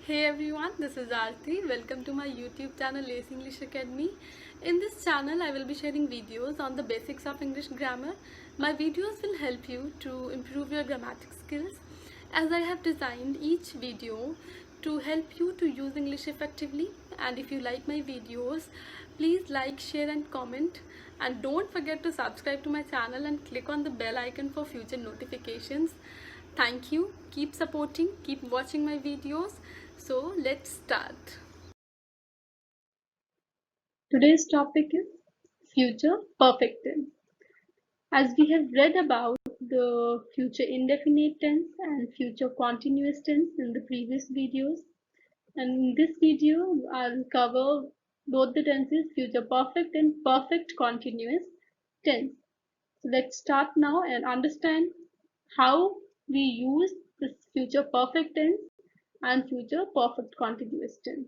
Hey everyone, this is Aarti. Welcome to my YouTube channel Ace English Academy. In this channel, I will be sharing videos on the basics of English grammar. My videos will help you to improve your grammatic skills, as I have designed each video to help you to use English effectively. And if you like my videos, please like, share and comment. And don't forget to subscribe to my channel and click on the bell icon for future notifications. Thank you. Keep supporting, keep watching my videos. So let's start. Today's topic is future perfect tense. As we have read about the future indefinite tense and future continuous tense in the previous videos, and in this video I'll cover both the tenses, future perfect and perfect continuous tense. So let's start now and understand how we use this future perfect tense and future perfect continuous tense.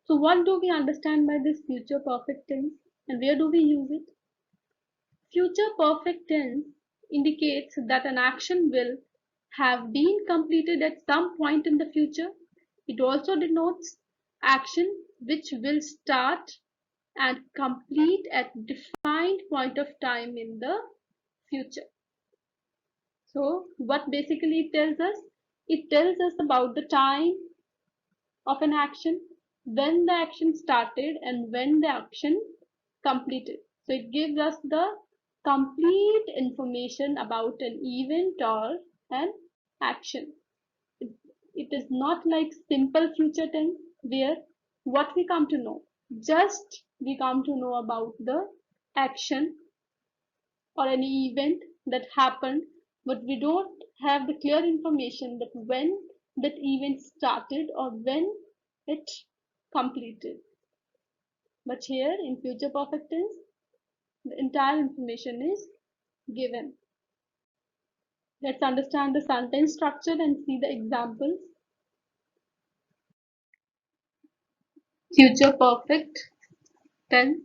So what do we understand by this future perfect tense and where do we use it? Future perfect tense indicates that an action will have been completed at some point in the future. It also denotes action which will start and complete at defined point of time in the future. So what basically it tells us? It tells us about the time of an action, when the action started and when the action completed. So it gives us the complete information about an event or an action. It is not like simple future tense where what we come to know, just we come to know about the action or any event that happened, but we don't have the clear information that when that event started or when it completed. But here in future perfect tense, the entire information is given. Let's understand the sentence structure and see the examples. Future perfect tense.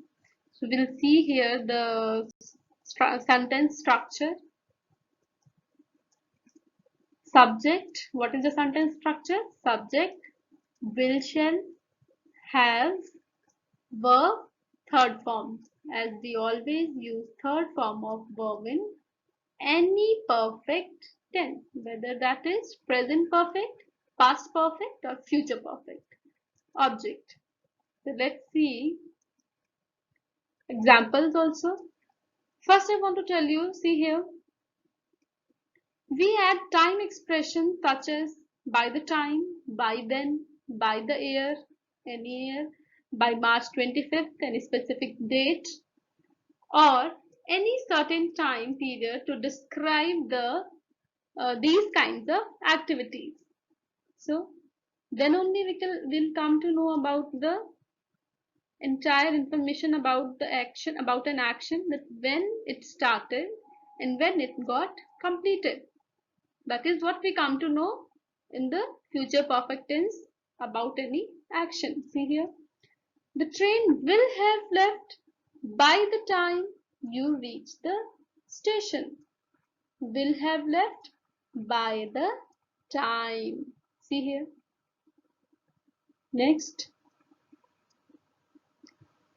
So we'll see here the sentence structure. Subject. What is the sentence structure? Subject, will, shall, have, verb, third form. As we always use third form of verb in any perfect tense, whether that is present perfect, past perfect or future perfect. Object. So let's see examples also. First I want to tell you, see here, we add time expressions such as by the time, by then, by the year, any year, by March 25th, any specific date, or any certain time period to describe these kinds of activities. So then only will come to know about the entire information about the action, about an action, that when it started and when it got completed. That is what we come to know in the future perfect tense about any action. See here, the train will have left by the time you reach the station. Will have left by the time. See here. Next,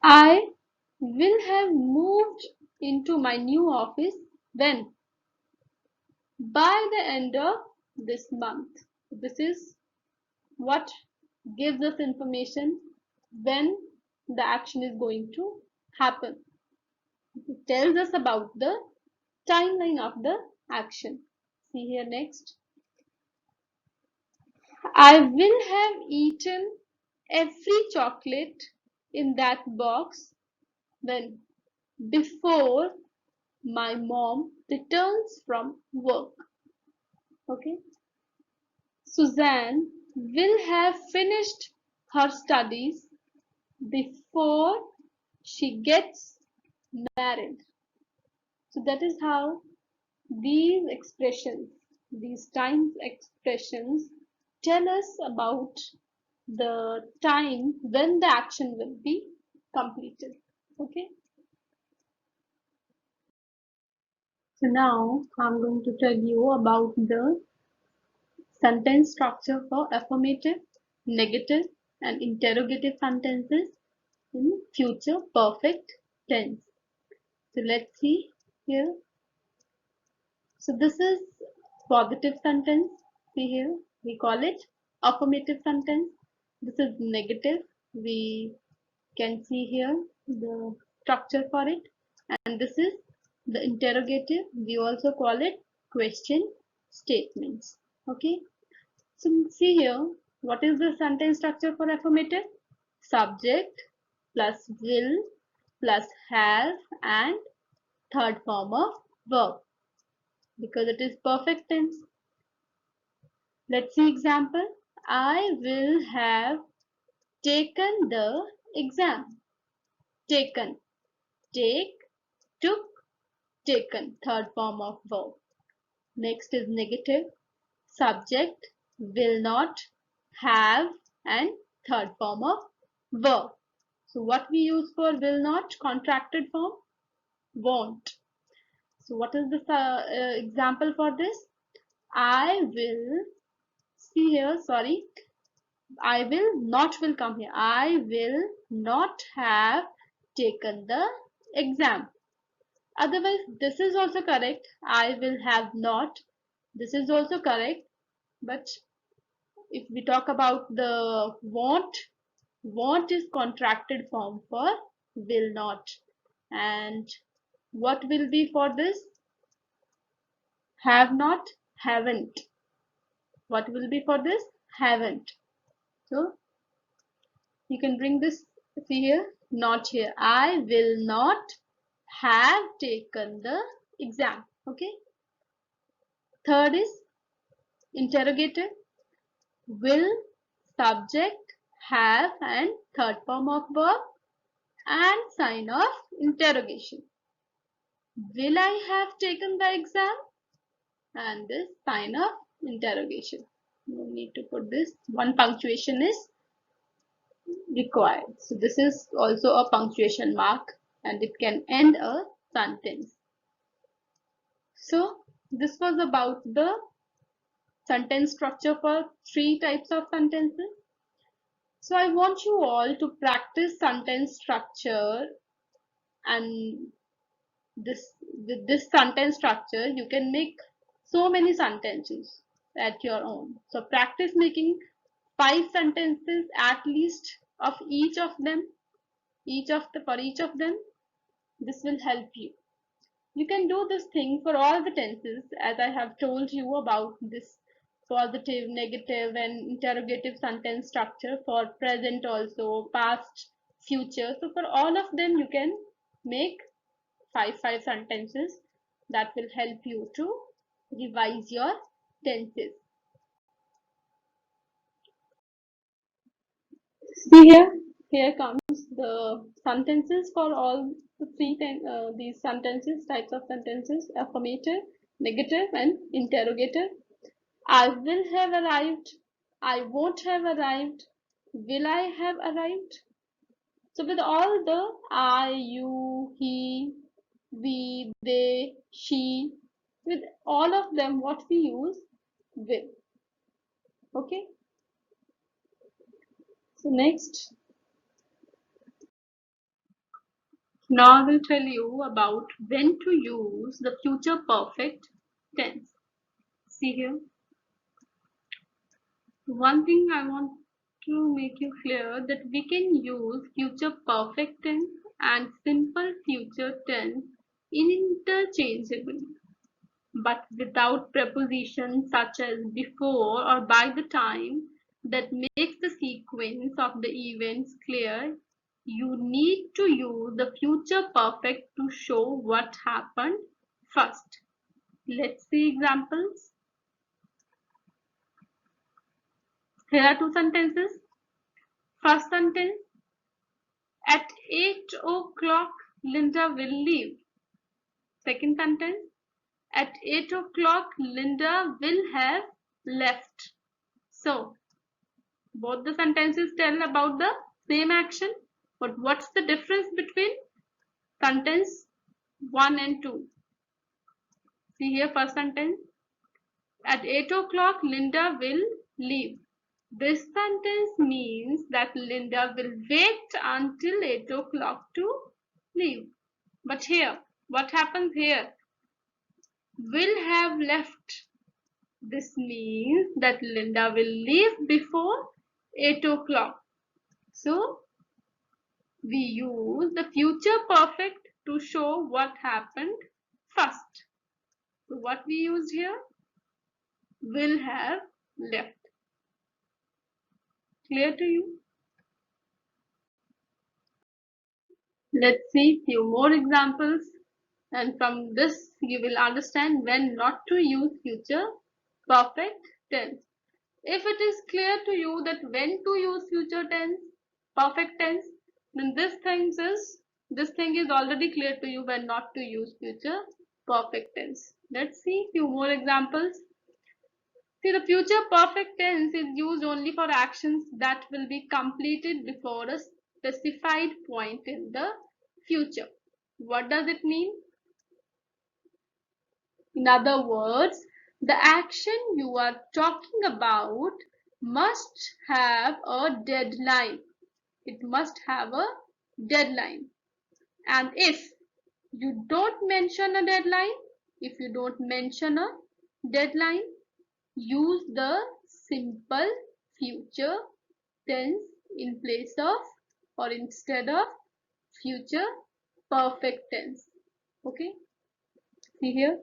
I will have moved into my new office when? By the end of this month. This is what gives us information when the action is going to happen. It tells us about the timeline of the action. See here next. I will have eaten every chocolate in that box when? Before my mom returns from work. Okay. Suzanne will have finished her studies before she gets married. So that is how these expressions, these time expressions tell us about the time when the action will be completed. Okay. So now I'm going to tell you about the Sentence structure for affirmative, negative, and interrogative sentences in future perfect tense. So let's see here. So this is positive sentence. See here, we call it affirmative sentence. This is negative. We can see here the structure for it. And this is the interrogative. We also call it question statements. Okay. So see here, what is the sentence structure for affirmative? Subject plus will plus have and third form of verb, because it is perfect tense. Let's see example. I will have taken the exam. Taken. Take, took, taken. Third form of verb. Next is negative. Subject, will not, have, and third form of verb. So what we use for will not? Contracted form, won't. So what is the example for this? I will, see here, sorry, I will come here. I will not have taken the exam. Otherwise, this is also correct. I will have not. This is also correct. But if we talk about the won't is contracted form for will not. And what will be for this? Have not, haven't. What will be for this? Haven't. So you can bring this, see here, not here. I will not have taken the exam. Okay. Third is interrogative. Will, subject, have, and third form of verb and sign of interrogation. Will I have taken the exam? And this sign of interrogation. No need to put this. One punctuation is required. So this is also a punctuation mark and it can end a sentence. So this was about the sentence structure for 3 types of sentences. So I want you all to practice sentence structure, and this with this sentence structure you can make so many sentences at your own. So practice making 5 sentences at least of each of them, for each of them. This will help you. You can do this thing for all the tenses, as I have told you about this positive, negative, and interrogative sentence structure for present also, past, future. So for all of them, you can make five sentences that will help you to revise your tenses. See here, here comes the sentences for all the these sentences, types of sentences: affirmative, negative, and interrogative. I will have arrived. I won't have arrived. Will I have arrived? So with all the I, you, he, we, they, she, with all of them, what we use? Will. Okay. So next, now I will tell you about when to use the future perfect tense. See here. One thing I want to make you clear, that we can use future perfect tense and simple future tense interchangeably, but without prepositions such as before or by the time that makes the sequence of the events clear. You need to use the future perfect to show what happened first. Let's see examples. Here are 2 sentences. First sentence, at 8 o'clock Linda will leave. Second sentence, at 8 o'clock Linda will have left. So both the sentences tell about the same action, but what's the difference between sentence 1 and 2? See here, first sentence, At 8 o'clock, Linda will leave. This sentence means that Linda will wait until 8 o'clock to leave. But here, what happens here? Will have left. This means that Linda will leave before 8 o'clock. So, we use the future perfect to show what happened first. So, what we used here? Will have left. Clear to you? Let's see few more examples, and from this you will understand when not to use future perfect tense. If it is clear to you that when to use future tense, perfect tense, then this thing is already clear to you when not to use future perfect tense. Let's see few more examples. See, the future perfect tense is used only for actions that will be completed before a specified point in the future. What does it mean? In other words, the action you are talking about must have a deadline. It must have a deadline. And if you don't mention a deadline, if you don't mention a deadline, use the simple future tense in place of or instead of future perfect tense. Okay, see here.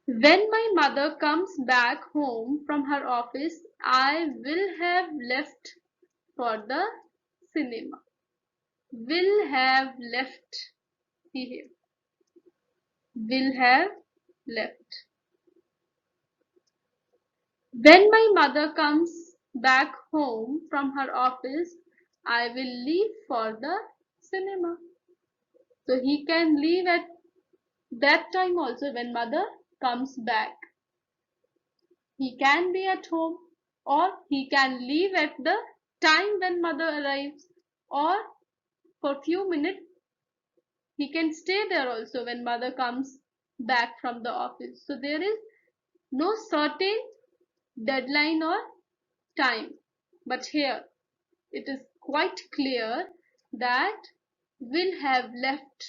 When my mother comes back home from her office, I will have left for the cinema. Will have left. See here. Will have left. When my mother comes back home from her office, I will leave for the cinema. So he can leave at that time also when mother comes back. He can be at home, or he can leave at the time when mother arrives, or for few minutes he can stay there also when mother comes back from the office. So there is no certain deadline or time. But here it is quite clear that will have left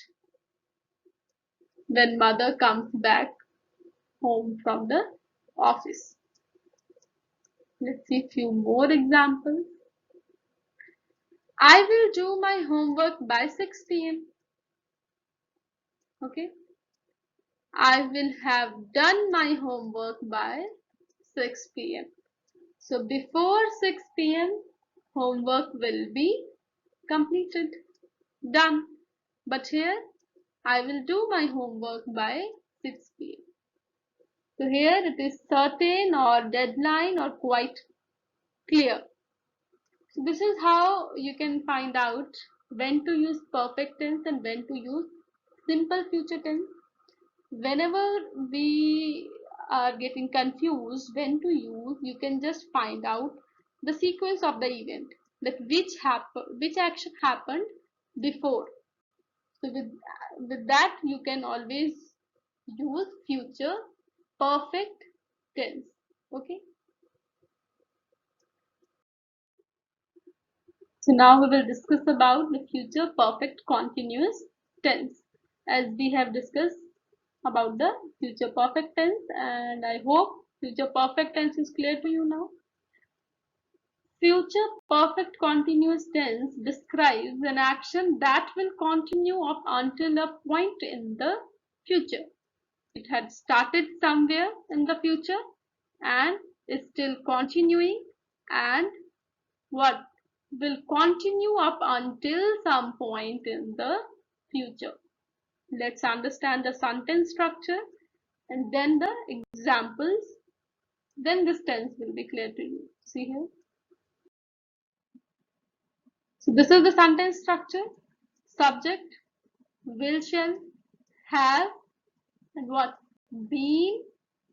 when mother comes back home from the office. Let's see few more examples. I will do my homework by 6 p.m. Okay. I will have done my homework by 6 p.m. So before 6 p.m. homework will be completed, done. But here I will do my homework by 6 p.m. So here it is certain or deadline or quite clear. So this is how you can find out when to use perfect tense and when to use simple future tense. Whenever we are getting confused when to use, you can just find out the sequence of the event, that which action happened before. So with that you can always use future perfect tense. Okay. So now we will discuss about the future perfect continuous tense, as we have discussed about the future perfect tense, and I hope future perfect tense is clear to you now. Future perfect continuous tense describes an action that will continue up until a point in the future. It had started somewhere in the future and is still continuing, and what will continue up until some point in the future. Let's understand the sentence structure and then the examples. Then this tense will be clear to you. See here. So this is the sentence structure. Subject, will, shall, have, and what? Been,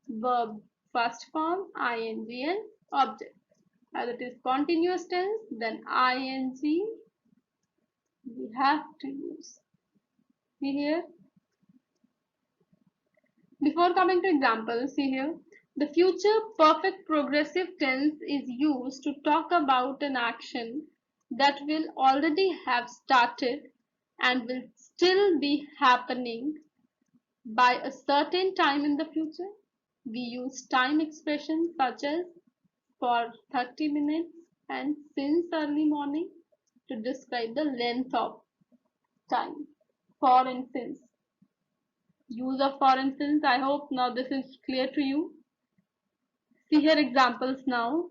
verb, first form, ing, and object. As it is continuous tense, then ing we have to use. See here. Before coming to examples, see here, the future perfect progressive tense is used to talk about an action that will already have started and will still be happening by a certain time in the future. We use time expressions such as for 30 minutes and since early morning to describe the length of time. For instance, use of for instance, I hope now this is clear to you. See here examples now.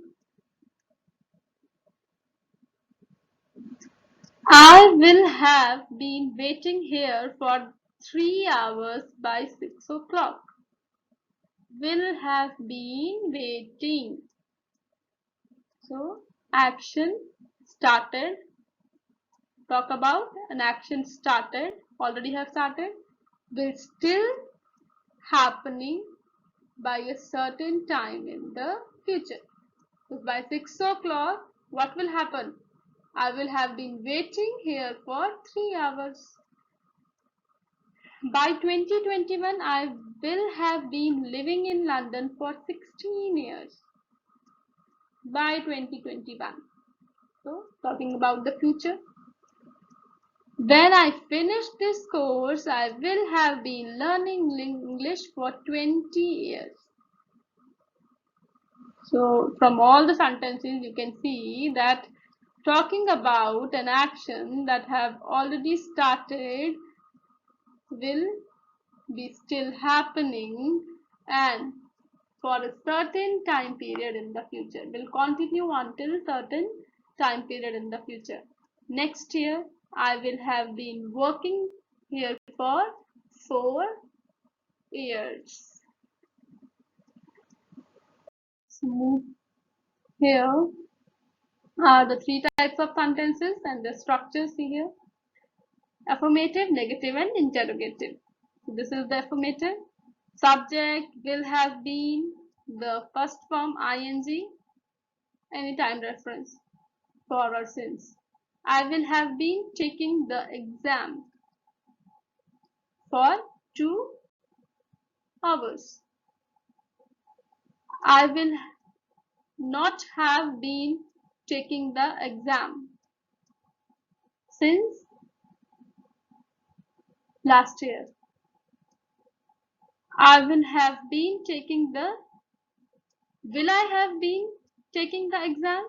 I will have been waiting here for 3 hours by 6 o'clock. Will have been waiting. So, action started. Talk about an action started, already have started, will still happening by a certain time in the future. So by 6 o'clock, what will happen? I will have been waiting here for 3 hours. By 2021, I will have been living in London for 16 years. By 2021. So, talking about the future. When I finish this course, I will have been learning English for 20 years. So, from all the sentences, you can see that talking about an action that have already started will be still happening and for a certain time period in the future, will continue until certain time period in the future. Next year, I will have been working here for 4 years. So here are the 3 types of sentences and the structures here. Affirmative, negative and interrogative. So this is the affirmative. Subject will have been, the first form ing, any time reference, for or since. I will have been taking the exam for 2 hours. I will not have been taking the exam since last year. I will have been taking the, will I have been taking the exam?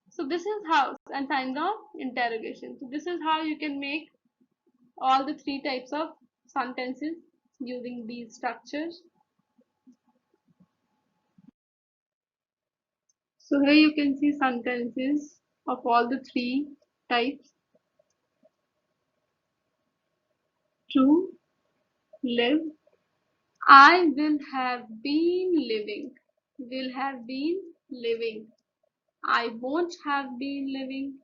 So this is how, and signs of interrogation. So this is how you can make all the 3 types of sentences using these structures. So here you can see sentences of all the 3 types. To live. I will have been living. Will have been living. I won't have been living.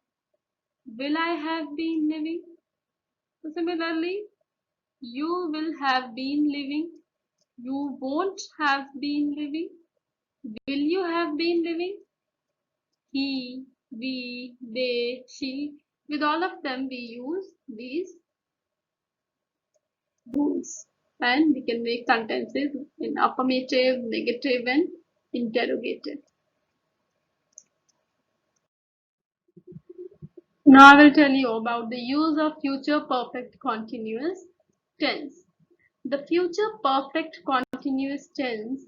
Will I have been living? So similarly, you will have been living. You won't have been living. Will you have been living? He, we, they, she. With all of them, we use these rules. And we can make sentences in affirmative, negative, and interrogative. Now I will tell you about the use of future perfect continuous tense. The future perfect continuous tense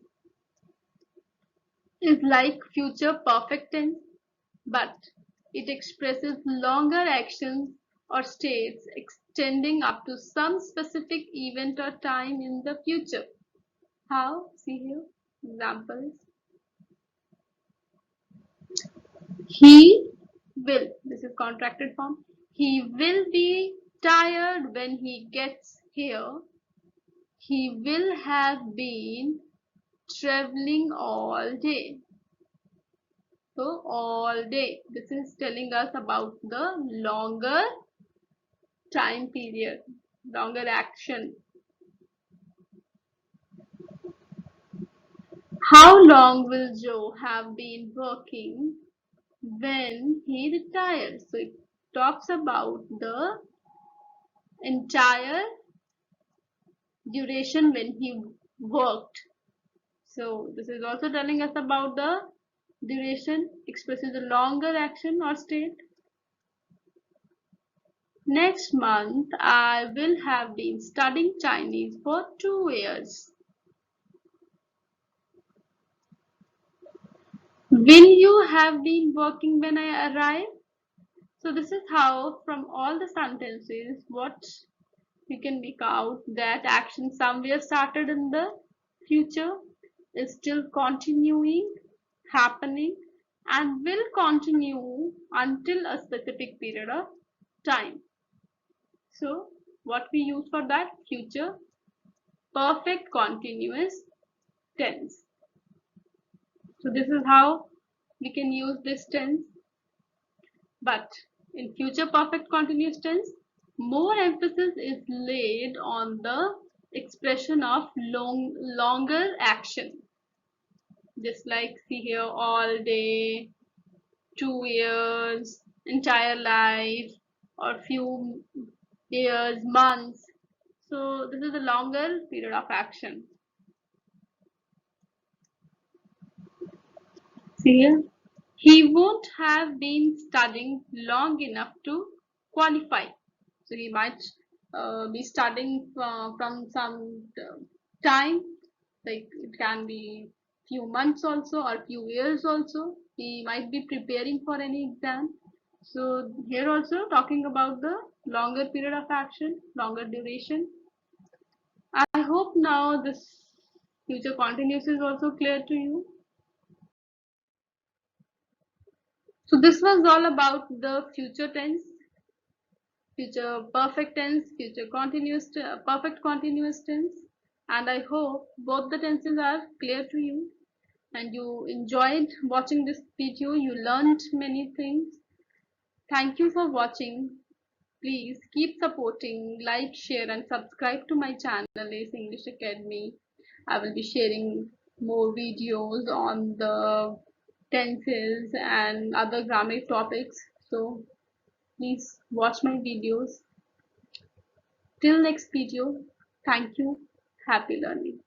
is like future perfect tense, but it expresses longer actions or states extending up to some specific event or time in the future. How? See here examples. He will, this is contracted form. He will be tired when he gets here. He will have been traveling all day. So all day. This is telling us about the longer time period, longer action. How long will Joe have been working when he retires? So it talks about the entire duration when he worked. So this is also telling us about the duration, expresses a longer action or state. Next month, I will have been studying Chinese for 2 years. Will you have been working when I arrive? So this is how from all the sentences what you can make out that action somewhere started in the future is still continuing, happening and will continue until a specific period of time. So what we use for that? Future perfect continuous tense. So this is how we can use this tense. But in future perfect continuous tense, more emphasis is laid on the expression of longer action. Just like see here all day, 2 years, entire life, or few years, months. So this is a longer period of action. See here, he won't have been studying long enough to qualify. So he might be studying from some time, like it can be few months also or few years also. He might be preparing for any exam. So here also talking about the longer period of action, longer duration. I hope now this future continuous is also clear to you. So this was all about the future tense, future perfect tense, future continuous, perfect continuous tense. And I hope both the tenses are clear to you and you enjoyed watching this video. You learned many things. Thank you for watching. Please keep supporting, like, share, and subscribe to my channel, Ace English Academy. I will be sharing more videos on the tenses and other grammar topics. So please watch my videos. Till next video, thank you. Happy learning.